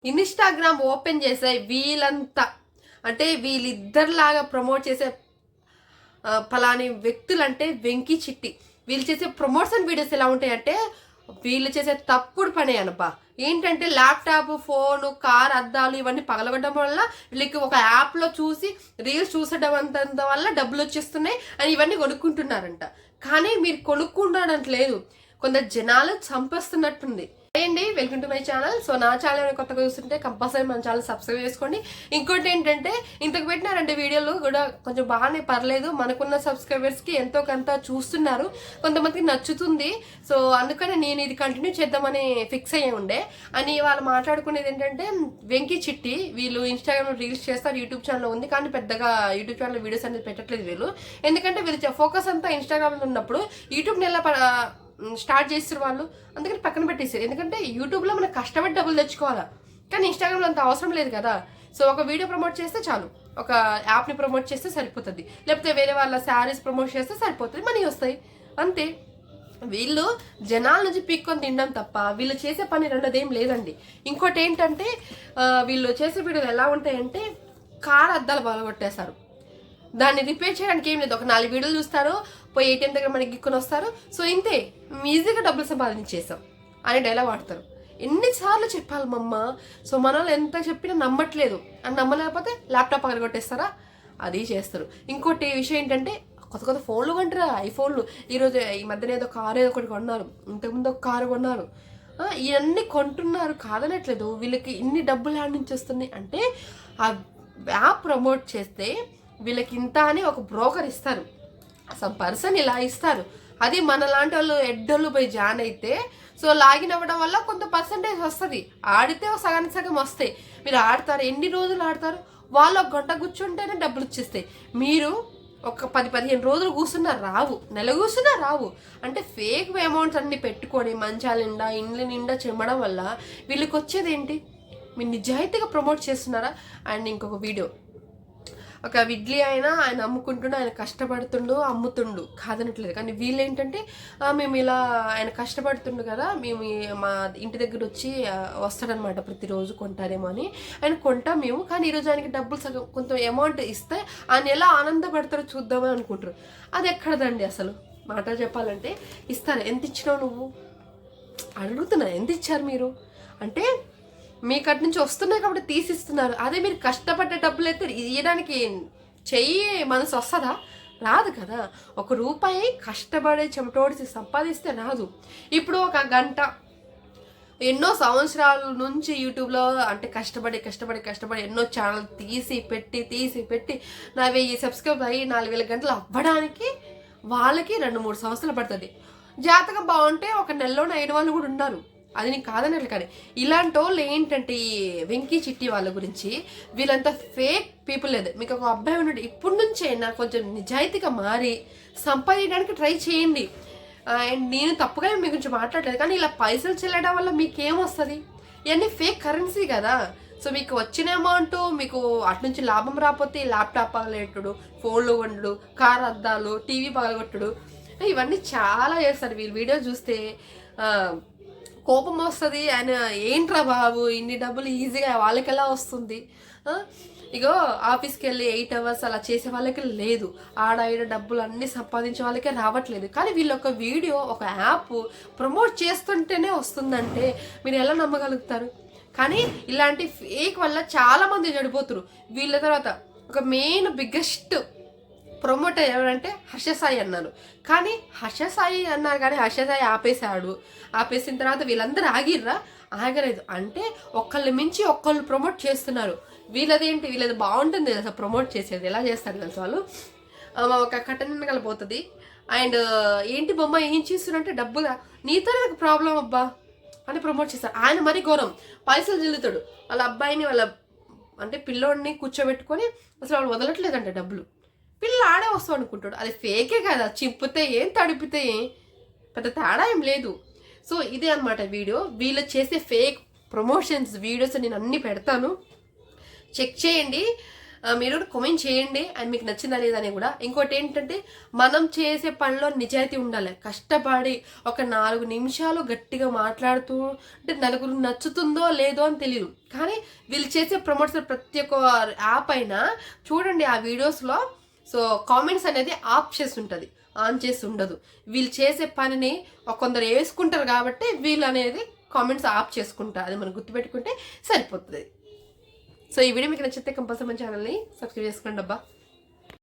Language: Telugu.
ఇన్‌స్టాగ్రామ్ ఓపెన్ చేసే వీళ్ళంతా అంటే వీళ్ళిద్దరిలాగా ప్రమోట్ చేసే పలాని వ్యక్తులంటే వెంకీ చిట్టి. వీళ్ళు చేసే ప్రమోషన్ వీడియోస్ ఎలా ఉంటాయంటే వీళ్ళు చేసే తప్పుడు పనే అనబ్బా. ఏంటంటే ల్యాప్టాప్, ఫోను, కార్ అద్దాలు ఇవన్నీ పగలగొట్టడం వల్ల వీళ్ళకి ఒక యాప్లో చూసి రీల్స్ చూసడం అంత వల్ల డబ్బులు వచ్చేస్తున్నాయి అని ఇవన్నీ కొనుక్కుంటున్నారంట. కానీ మీరు కొనుక్కుంటానంటలేదు, కొందరు జనాలు చంపేస్తున్నట్టుంది. అండి, welcome to my channel. So నా ఛానల్ కొత్తగా చూస్తుంటే కంపల్సరీ మన ఛానల్ సబ్స్క్రైబ్ చేసుకోండి. ఇంకోటి ఏంటంటే ఇంతకు పెట్టిన 2 వీడియోలు కూడా కొంచెం బాగానే పర్లేదు, మనకున్న సబ్స్క్రైబర్స్కి ఎంతో కొంత చూస్తున్నారు, కొంతమందికి నచ్చుతుంది. సో అందుకని నేను ఇది కంటిన్యూ చేద్దామని ఫిక్స్ అయ్యే ఉండే. అని వాళ్ళు మాట్లాడుకునేది ఏంటంటే వెంకీ చిట్టి వీళ్ళు ఇన్స్టాగ్రామ్లో రీల్స్ చేస్తారు, యూట్యూబ్ ఛానల్ ఉంది, కానీ పెద్దగా యూట్యూబ్ ఛానల్ వీడియోస్ అనేది పెట్టట్లేదు వీళ్ళు. ఎందుకంటే వీళ్ళు ఫోకస్ అంతా ఇన్స్టాగ్రామ్లో ఉన్నప్పుడు యూట్యూబ్ని ఎలా స్టార్ట్ చేస్తారు వాళ్ళు, అందుకని పక్కన పెట్టేసారు. ఎందుకంటే యూట్యూబ్లో మనకు కష్టపడి డబ్బులు తెచ్చుకోవాలా, కానీ ఇన్స్టాగ్రామ్లో అంత అవసరం లేదు కదా. సో ఒక వీడియో ప్రమోట్ చేస్తే చాలు, ఒక యాప్ని ప్రమోట్ చేస్తే సరిపోతుంది, లేకపోతే వేరే వాళ్ళ శారీస్ ప్రమోట్ చేస్తే సరిపోతుంది, మనీ వస్తాయి అంతే. వీళ్ళు జనాల నుంచి పీక్కొని తినడం తప్ప వీళ్ళు చేసే పని రెండోదేం లేదండి. ఇంకోటి ఏంటంటే వీళ్ళు చేసే వీడియోలు ఎలా ఉంటాయంటే కార్ అద్దాలు బాగొట్టేస్తారు, దాన్ని రిపేర్ చేయడానికి ఏం లేదు, ఒక 4 వీడియోలు చూస్తారు, పోయి ఏటీఎం దగ్గర మనకి గిక్కుని వస్తారు. సో ఇంతే, ఈజీగా డబ్బులు సంపాదించేసాం అని డైలాగ్ వాడతారు. ఎన్నిసార్లు చెప్పాలి మమ్మ. సో మన వాళ్ళు ఎంత చెప్పినా నమ్మట్లేదు, అని నమ్మలేకపోతే ల్యాప్టాప్ పగలగొట్టేస్తారా, అది చేస్తారు. ఇంకోటి విషయం ఏంటంటే కొత్త ఫోన్లు కొంటారా, ఐఫోన్లు. ఈరోజు ఈ మధ్యన ఏదో కారు ఏదో ఒకటి కొన్నారు, ఇంతకుముందు ఒక కారు కొన్నారు. ఇవన్నీ కొంటున్నారు, కాదనట్లేదు. వీళ్ళకి ఇన్ని డబ్బులు యాడ్ నుంచి వస్తున్నాయి అంటే ఆ యాప్ ప్రమోట్ చేస్తే వీళ్ళకి ఇంత అని ఒక బ్రోకర్ ఇస్తారు, సమ్ పర్సన్ ఇలా ఇస్తారు. అది మన లాంటి వాళ్ళు ఎడ్డోళ్ళు పోయి జాయిన్ అయితే సో లాగిన్ అవ్వడం వల్ల కొంత పర్సంటేజ్ వస్తుంది, ఆడితే సగానికి సగం వస్తాయి. మీరు ఆడతారు, ఎన్ని రోజులు ఆడతారు, వాళ్ళు 1 గంట కూర్చుంటేనే డబ్బులు వచ్చేస్తాయి. మీరు ఒక 10-15 రోజులు కూర్చున్నా రావు, నెల కూర్చున్నా రావు. అంటే ఫేక్ అమౌంట్స్ అన్ని పెట్టుకొని మంచాల నిండా ఇండ్ల నిండా చెమ్మడం వల్ల వీళ్ళకి వచ్చేది ఏంటి? మీరు నిజాయితీగా ప్రమోట్ చేస్తున్నారా? అండ్ ఇంకొక వీడియో, ఒక ఇడ్లీ ఆయన అమ్ముకుంటుండు, ఆయన కష్టపడుతుండు, అమ్ముతుండు, కాదనట్లేదు. కానీ వీళ్ళు ఏంటంటే మేము ఇలా ఆయన కష్టపడుతుండు కదా, మేము మా ఇంటి దగ్గర వచ్చి వస్తాడనమాట, ప్రతిరోజు కొంటారేమో అని ఆయన కొంటాం మేము, కానీ ఈరోజు ఆయనకి డబ్బులు సగం కొంత అమౌంట్ ఇస్తే ఆయన ఎలా ఆనందపడతారో చూద్దామని అనుకుంటారు. అది ఎక్కడదండి అసలు. మాట చెప్పాలంటే ఇస్తారు. ఎంత ఇచ్చినావు నువ్వు అడుగుతున్నా, ఎంత ఇచ్చారు మీరు అంటే మీకు అటు నుంచి వస్తున్నాయి కాబట్టి తీసిస్తున్నారు. అదే మీరు కష్టపడ్డ డబ్బులు అయితే ఇవ్వడానికి చెయ్యి మనసు వస్తుందా? రాదు కదా. 1 రూపాయి కష్టపడి చెమటోడిసి సంపాదిస్తే రాదు. ఇప్పుడు 1 గంట ఎన్నో సంవత్సరాల నుంచి యూట్యూబ్లో అంటే కష్టపడి ఎన్నో ఛానల్ తీసి పెట్టి నా 1000 సబ్స్క్రైబ్ అయ్యి 4000 గంటలు అవ్వడానికి వాళ్ళకి 2-3 సంవత్సరాలు పడుతుంది. జాతకం బాగుంటే 1 నెలలోనే 5 వాళ్ళు కూడా ఉన్నారు, అది నీకు కాదనట్లు. కానీ ఇలాంటి వాళ్ళు ఏంటంటే ఈ వెంకీ చిట్టి వాళ్ళ గురించి వీళ్ళంతా ఫేక్ పీపుల్. లేదు, మీకు ఒక అబ్బాయి ఉన్నాడు, ఇప్పటి నుంచే నాకు కొంచెం నిజాయితీగా మారి సంపాదించడానికి ట్రై చేయండి. అండ్ నేను తప్పుగా మీ గురించి మాట్లాడలేదు, కానీ ఇలా పైసలు చెల్లడం వల్ల మీకేమొస్తుంది? ఇవన్నీ ఫేక్ కరెన్సీ కదా. సో మీకు వచ్చిన అమౌంట్ మీకు అటు నుంచి లాభం రాకపోతే ల్యాప్టాప్ పగలగొట్టుడు, ఫోన్లు కొండు, కార్ అద్దాలు, టీవీ పగలగొట్టుడు, ఇవన్నీ చాలా చేస్తారు. వీళ్ళు వీడియో చూస్తే కోపం వస్తుంది. ఆయన ఏంట్రా బాబు ఇన్ని డబ్బులు ఈజీగా వాళ్ళకి ఎలా వస్తుంది? ఇగో ఆఫీస్కి వెళ్ళి 8 అవర్స్ అలా చేసే వాళ్ళకి లేదు, ఆడ డబ్బులు అన్నీ సంపాదించే వాళ్ళకే రావట్లేదు. కానీ వీళ్ళు ఒక వీడియో, ఒక యాప్ ప్రమోట్ చేస్తుంటేనే వస్తుందంటే మీరు ఎలా నమ్మగలుగుతారు? కానీ ఇలాంటి ఫేక్ వల్ల చాలామంది చెడిపోతున్నారు. వీళ్ళ తర్వాత ఒక మెయిన్ బిగ్గెస్ట్ ప్రమోటర్ ఎవరంటే హర్షసాయి అన్నారు. కానీ హర్షసాయి అన్నారు కానీ హర్షసాయి ఆపేసిన తర్వాత వీళ్ళందరూ ఆగలేదు. అంటే ఒకళ్ళు మించి ఒకళ్ళు ప్రమోట్ చేస్తున్నారు. వీళ్ళది బాగుంటుంది అసలు ప్రమోట్ చేసేది. ఎలా చేస్తారు తెలుసు వాళ్ళు, ఒక కట్టన్ వెనకాల పోతుంది అండ్ ఏంటి బొమ్మ ఏం చేస్తున్నారంటే డబ్బుగా నీతో నాకు ప్రాబ్లం అబ్బా అని ప్రమోట్ చేస్తారు. ఆయన మరీ ఘోరం, పైసలు చెల్లుతాడు. వాళ్ళ అబ్బాయిని వాళ్ళ అంటే పిల్లోడిని కూర్చోబెట్టుకొని అసలు వాళ్ళు వదలట్లేదంటే డబ్బులు. పిల్లలు ఆడే వస్తాం అనుకుంటాడు, అది ఫేకే కదా, చింపితే ఏం తడిపితే ఏం పెద్ద తేడా ఏం లేదు. సో ఇదే అనమాట వీడియో. వీళ్ళు చేసే ఫేక్ ప్రమోషన్స్ వీడియోస్ నేను అన్నీ పెడతాను, చెక్ చేయండి. మీరు కామెంట్ చేయండి అండ్ మీకు నచ్చిందా లేదని కూడా. ఇంకోటి ఏంటంటే మనం చేసే పనిలో నిజాయితీ ఉండాలి. కష్టపడి ఒక 4 నిమిషాలు గట్టిగా మాట్లాడుతూ అంటే నలుగురు నచ్చుతుందో లేదో అని తెలియదు, కానీ వీళ్ళు చేసే ప్రమోట్స్ ప్రతి ఒక్క యాప్ అయినా చూడండి ఆ వీడియోస్లో సో కామెంట్స్ అనేది ఆఫ్ చేసి ఉంటుంది, ఆన్ చేసి ఉండదు. వీళ్ళు చేసే పనిని కొందరు వేసుకుంటారు కాబట్టి వీళ్ళు అనేది కామెంట్స్ ఆఫ్ చేసుకుంటారు. అది మనం గుర్తుపెట్టుకుంటే సరిపోతుంది. సో ఈ వీడియో మీకు నచ్చితే కంపల్సరీ మన ఛానల్ని సబ్స్క్రైబ్ చేసుకోండి అబ్బా.